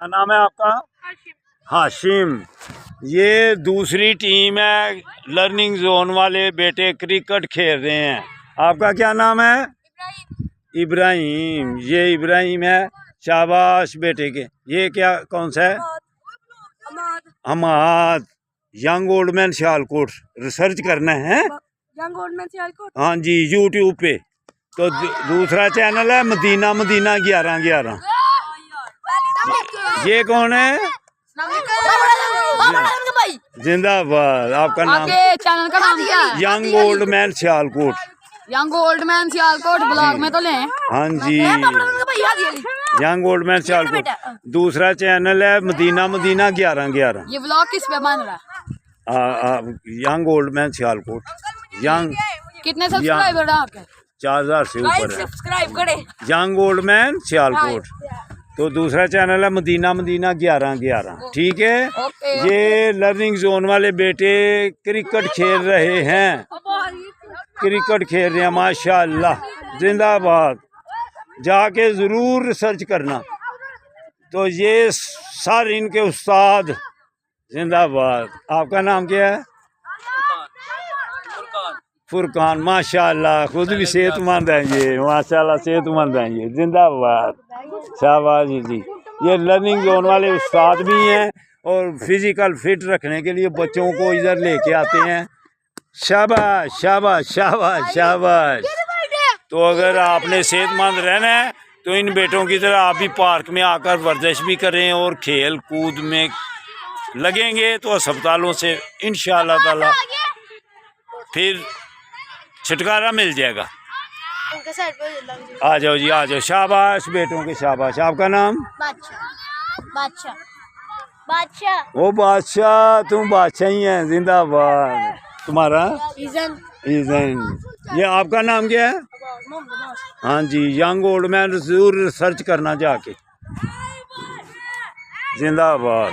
क्या नाम है आपका? हाशिम। ये दूसरी टीम है, लर्निंग जोन वाले बेटे क्रिकेट खेल रहे हैं। आपका क्या नाम है? इब्राहिम। ये इब्राहिम है। शाबाश बेटे के। ये क्या कौन सा है? Hammad. Young old man Sialkot research करना है। Young old man Sialkot. हाँ जी, यूट्यूब पे। तो दूसरा चैनल है मदीना मदीना 1111। ये कौन है? जिंदाबाद। आपका नाम? चैनल का नाम क्या है? Young old man Sialkot. Young old man Sialkot blog में तो ले। हाँ जी, यंग ओल्ड मैन सियालकोट। दूसरा चैनल है मदीना मदीना 1111। ये ब्लॉग किस पे बन रहा है? Young old man Sialkot. Young कितने सब्सक्राइबर हैं आपके? 4000 से ऊपर है। सब्सक्राइब करें। Young old man Sialkot. तो दूसरा चैनल है मदीना मदीना 1111। ठीक है। ये लर्निंग जोन वाले बेटे क्रिकेट खेल रहे हैं। क्रिकेट खेल रहे हैं माशाल्लाह। जिंदाबाद। जाके ज़रूर रिसर्च करना। तो ये सर इनके उस्ताद। जिंदाबाद। आपका नाम क्या है? फुरकान। माशाल्लाह, खुद भी सेहतमंद हैं ये। माशाल्लाह सेहतमंद हैं ये। जिंदाबाद। शाबाश जी। ये लर्निंग जोन वाले उस्ताद भी हैं और फिजिकल फिट रखने के लिए बच्चों को इधर लेके आते हैं। शाबाश शाबाश शाबाश शाबाश। तो अगर आपने सेहतमंद रहना है तो इन बेटों की तरह आप भी पार्क में आकर वर्जिश भी करें और खेल कूद में लगेंगे तो अस्पतालों से इंशाअल्लाह ताला फिर छुटकारा मिल जाएगा। आ जाओ जी, आ जाओ। शाबाश बेटों के शाबाश। आपका नाम? बादशाह। बादशाह। वो बादशाह, तुम बादशाह ही हैं। जिंदाबाद। तुम्हारा? ईज़न। ये आपका नाम क्या है? हाँ जी, यंग ओल्ड मैन जरूर रिसर्च करना जाके। जिंदाबाद।